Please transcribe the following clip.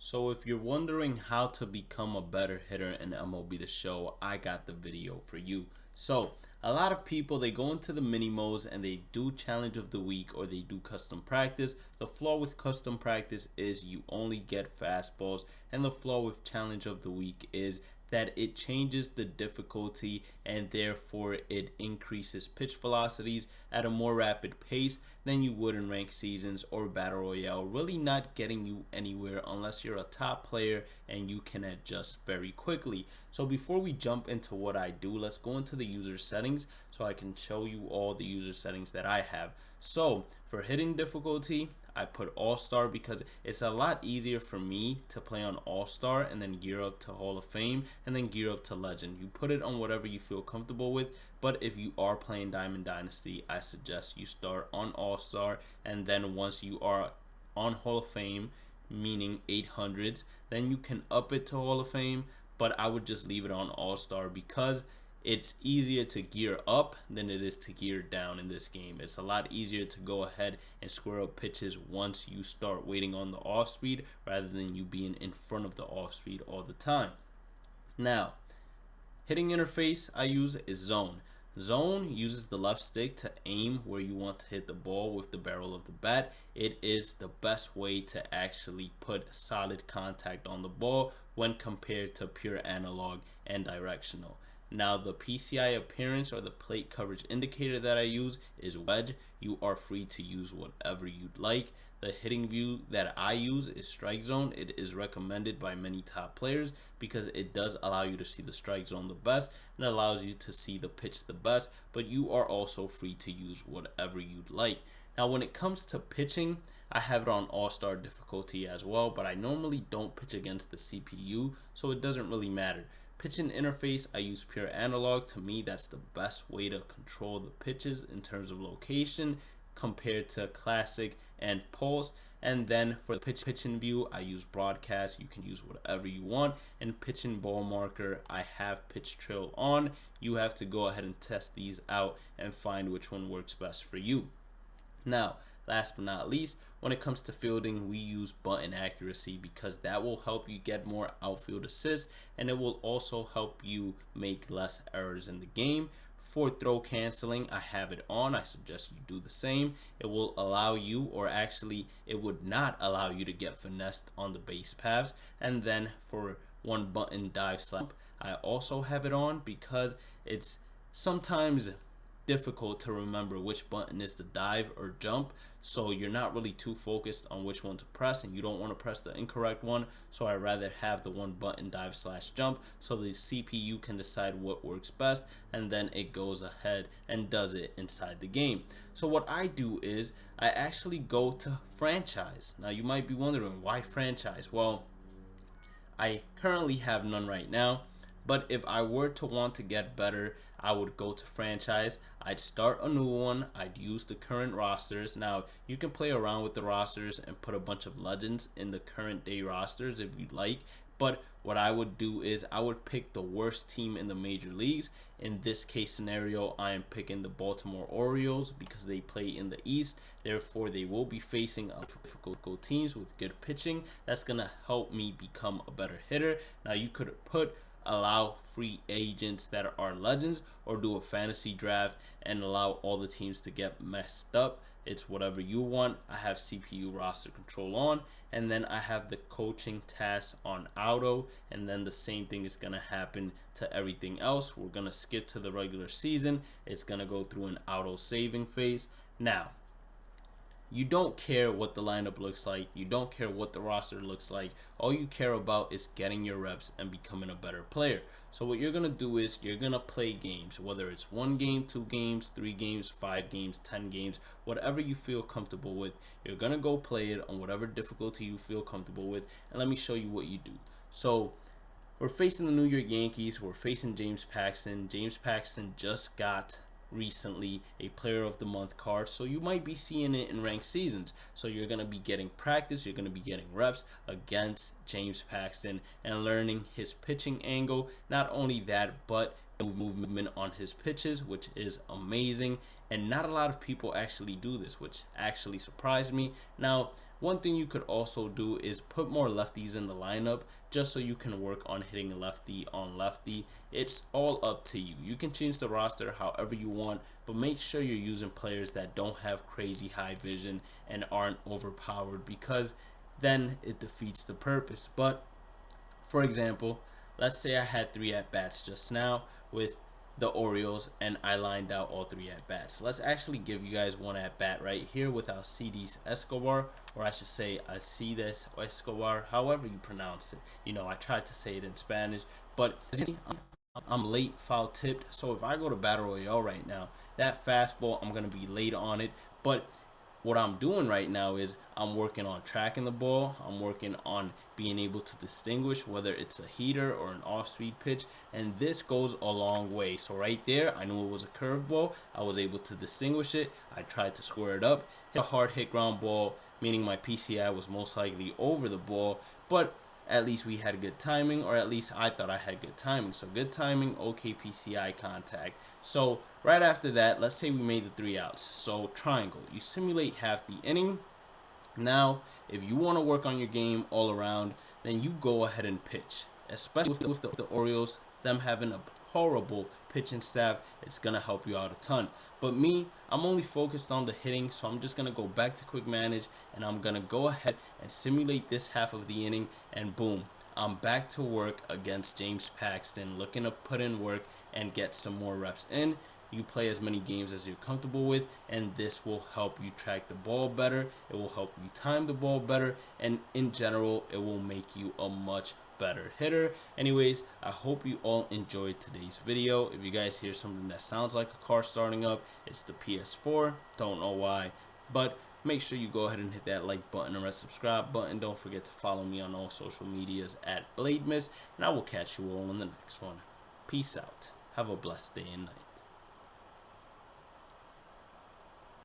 So if you're wondering how to become a better hitter in MLB The Show, I got the video for you. So a lot of people, they go into the mini modes and they do challenge of the week or they do custom practice. The flaw with custom practice is you only get fastballs, and the flaw with challenge of the week is that it changes the difficulty and therefore it increases pitch velocities at a more rapid pace than you would in ranked seasons or battle royale, really not getting you anywhere unless you're a top player and you can adjust very quickly. So before we jump into what I do, let's go into the user settings so I can show you all the user settings that I have. So for hitting difficulty, I put All-Star because it's a lot easier for me to play on All-Star and then gear up to Hall of Fame and then gear up to Legend. You put it on whatever you feel comfortable with, but if you are playing Diamond Dynasty, I suggest you start on All-Star, and then once you are on Hall of Fame, meaning 800s, then you can up it to Hall of Fame, but I would just leave it on All-Star because it's easier to gear up than it is to gear down in this game. It's a lot easier to go ahead and square up pitches once you start waiting on the off speed rather than you being in front of the off speed all the time. Now, hitting interface I use is zone. Zone uses the left stick to aim where you want to hit the ball with the barrel of the bat. It is the best way to actually put solid contact on the ball when compared to pure analog and directional. Now the PCI appearance or the plate coverage indicator that I use is wedge. You are free to use whatever you'd like. The hitting view that I use is strike zone. It is recommended by many top players because it does allow you to see the strike zone the best and allows you to see the pitch the best, but you are also free to use whatever you'd like. Now when it comes to pitching, I have it on All-Star difficulty as well, but I normally don't pitch against the CPU, so it doesn't really matter. Pitching interface, I use pure analog. To me, that's the best way to control the pitches in terms of location compared to classic and pulse. And then for the pitching view, I use broadcast. You can use whatever you want. And pitching ball marker, I have pitch trail on. You have to go ahead and test these out and find which one works best for you. Now, last but not least, when it comes to fielding, we use button accuracy because that will help you get more outfield assists and it will also help you make less errors in the game. For throw canceling, I have it on. I suggest you do the same. It will allow you, or actually it would not allow you, to get finessed on the base paths. And then for one button dive slap, I also have it on because it's sometimes difficult to remember which button is the dive or jump, so you're not really too focused on which one to press and you don't want to press the incorrect one. So I rather have the one button dive slash jump so the CPU can decide what works best and then it goes ahead and does it inside the game. So what I do is I actually go to franchise. Now you might be wondering, why franchise? Well, I currently have none right now, but if I were to want to get better, I would go to franchise. I'd start a new one. I'd use the current rosters. Now, you can play around with the rosters and put a bunch of legends in the current day rosters if you'd like. But what I would do is I would pick the worst team in the major leagues. In this case scenario, I am picking the Baltimore Orioles because they play in the East. Therefore, they will be facing difficult teams with good pitching. That's going to help me become a better hitter. Now, you could allow free agents that are legends or do a fantasy draft and allow all the teams to get messed up. It's whatever you want. I have CPU roster control on, and then I have the coaching tasks on auto, and then the same thing is going to happen to everything else. We're going to skip to the regular season. It's going to go through an auto saving phase. Now, you don't care what the lineup looks like. You don't care what the roster looks like. All you care about is getting your reps and becoming a better player. So what you're going to do is you're going to play games, whether it's 1 game, 2 games, 3 games, 5 games, 10 games, whatever you feel comfortable with. You're going to go play it on whatever difficulty you feel comfortable with. And let me show you what you do. So we're facing the New York Yankees. We're facing James Paxton. James Paxton just got recently a player of the month card, so you might be seeing it in ranked seasons. So you're going to be getting practice, you're going to be getting reps against James Paxton and learning his pitching angle. Not only that, but movement on his pitches, which is amazing, and not a lot of people actually do this, which actually surprised me. Now, one thing you could also do is put more lefties in the lineup just so you can work on hitting lefty on lefty. It's all up to you. You can change the roster however you want, but make sure you're using players that don't have crazy high vision and aren't overpowered, because then it defeats the purpose. But for example, let's say I had 3 at bats just now with the Orioles and I lined out all 3 at bats. Let's actually give you guys one at bat right here with Alcides Escobar, or I should say Alcides Escobar, however you pronounce it. You know, I tried to say it in Spanish, but I'm late foul tipped. So if I go to Battle Royale right now, that fastball, I'm going to be late on it. But what I'm doing right now is I'm working on tracking the ball. I'm working on being able to distinguish whether it's a heater or an off-speed pitch, and this goes a long way. So right there, I knew it was a curveball. I was able to distinguish it. I tried to square it up, hit a hard hit ground ball, meaning my PCI was most likely over the ball, but at least we had good timing, or at least I thought I had good timing. So good timing, okay PCI contact. So right after that, let's say we made the 3 outs. So triangle, you simulate half the inning. Now, if you want to work on your game all around, then you go ahead and pitch. Especially with the Orioles, them having a horrible pitching staff, it's going to help you out a ton. But me, I'm only focused on the hitting, so I'm just going to go back to quick manage, and I'm going to go ahead and simulate this half of the inning, and boom, I'm back to work against James Paxton, looking to put in work and get some more reps in. You play as many games as you're comfortable with, and this will help you track the ball better. It will help you time the ball better, and in general, it will make you a much better hitter. Anyways, I hope you all enjoyed today's video. If you guys hear something that sounds like a car starting up, it's the PS4. Don't know why, but make sure you go ahead and hit that like button and that subscribe button. Don't forget to follow me on all social medias at Bhlademyst, and I will catch you all in the next one. Peace out. Have a blessed day and night.